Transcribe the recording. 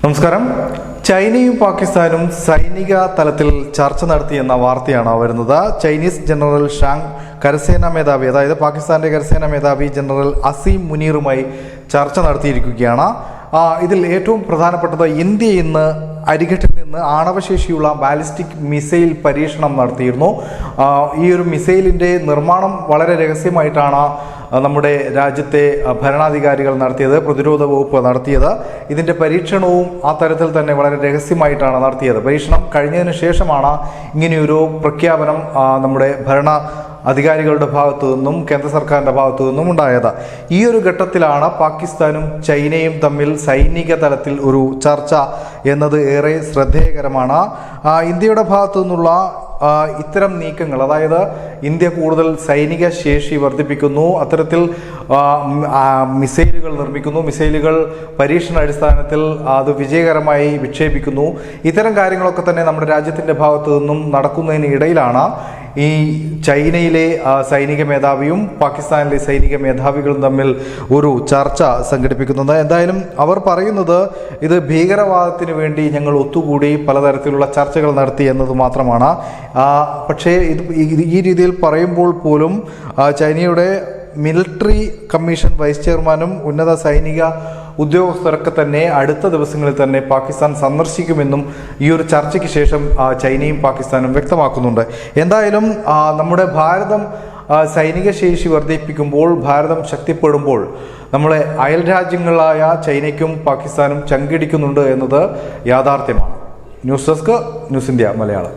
നമസ്കാരം. ചൈനയും പാകിസ്ഥാനും സൈനിക തലത്തിൽ ചർച്ച നടത്തിയെന്ന വാർത്തയാണ് വരുന്നത്. ചൈനീസ് ജനറൽ ഷാങ് കരസേനാ മേധാവി, അതായത് പാകിസ്ഥാന്റെ കരസേനാ മേധാവി ജനറൽ അസീം മുനീറുമായി ചർച്ച നടത്തിയിരിക്കുകയാണ്. ഇതിൽ ഏറ്റവും പ്രധാനപ്പെട്ടത് ഇന്ത്യ ഇന്ന് അരിഘട്ടിൽ നിന്ന് ആണവശേഷിയുള്ള ബാലിസ്റ്റിക് മിസൈൽ പരീക്ഷണം നടത്തിയിരുന്നു. ഈ ഒരു മിസൈലിൻ്റെ നിർമ്മാണം വളരെ രഹസ്യമായിട്ടാണ് നമ്മുടെ രാജ്യത്തെ ഭരണാധികാരികൾ നടത്തിയത്, പ്രതിരോധ വകുപ്പ് നടത്തിയത്. ഇതിൻ്റെ പരീക്ഷണവും ആ തരത്തിൽ തന്നെ വളരെ രഹസ്യമായിട്ടാണ് നടത്തിയത്. പരീക്ഷണം കഴിഞ്ഞതിന് ശേഷമാണ് ഇങ്ങനെയൊരു പ്രഖ്യാപനം നമ്മുടെ അധികാരികളുടെ ഭാഗത്തു നിന്നും കേന്ദ്ര സർക്കാരിൻ്റെ ഭാഗത്തു നിന്നും ഉണ്ടായത്. ഈ ഒരു ഘട്ടത്തിലാണ് പാകിസ്ഥാനും ചൈനയും തമ്മിൽ സൈനിക തലത്തിൽ ഒരു ചർച്ച എന്നത് ഏറെ ശ്രദ്ധേയകരമാണ്. ഇന്ത്യയുടെ ഭാഗത്തു നിന്നുള്ള ഇത്തരം നീക്കങ്ങൾ, അതായത് ഇന്ത്യ കൂടുതൽ സൈനിക ശേഷി വർദ്ധിപ്പിക്കുന്നു, അത്തരത്തിൽ മിസൈലുകൾ നിർമ്മിക്കുന്നു, മിസൈലുകൾ പരീക്ഷണാടിസ്ഥാനത്തിൽ അത് വിജയകരമായി വിക്ഷേപിക്കുന്നു, ഇത്തരം കാര്യങ്ങളൊക്കെ തന്നെ നമ്മുടെ രാജ്യത്തിൻ്റെ ഭാഗത്തു നിന്നും നടക്കുന്നതിന് ഇടയിലാണ് ഈ ചൈനയിലെ സൈനിക മേധാവിയും പാകിസ്ഥാനിലെ സൈനിക മേധാവികളും തമ്മിൽ ഒരു ചർച്ച സംഘടിപ്പിക്കുന്നത്. എന്തായാലും അവർ പറയുന്നത് ഇത് ഭീകരവാദത്തിന് വേണ്ടി ഞങ്ങൾ ഒത്തുകൂടി പലതരത്തിലുള്ള ചർച്ചകൾ നടത്തി എന്നത് മാത്രമാണ്. പക്ഷേ ഈ രീതിയിൽ പറയുമ്പോൾ പോലും ചൈനയുടെ മിലിറ്ററി കമ്മീഷൻ വൈസ് ചെയർമാനും ഉന്നത സൈനിക ഉദ്യോഗസ്ഥരൊക്കെ തന്നെ അടുത്ത ദിവസങ്ങളിൽ തന്നെ പാകിസ്ഥാൻ സന്ദർശിക്കുമെന്നും ഈ ഒരു ചർച്ചയ്ക്ക് ശേഷം ചൈനയും പാകിസ്ഥാനും വ്യക്തമാക്കുന്നുണ്ട്. എന്തായാലും നമ്മുടെ ഭാരതം സൈനിക ശേഷി വർദ്ധിപ്പിക്കുമ്പോൾ, ഭാരതം ശക്തിപ്പെടുമ്പോൾ നമ്മളെ അയൽ രാജ്യങ്ങളായ ചൈനയ്ക്കും പാകിസ്ഥാനും ചങ്കിടിക്കുന്നുണ്ട് എന്നത് യാഥാർത്ഥ്യമാണ്. News desk, news India Malayalam.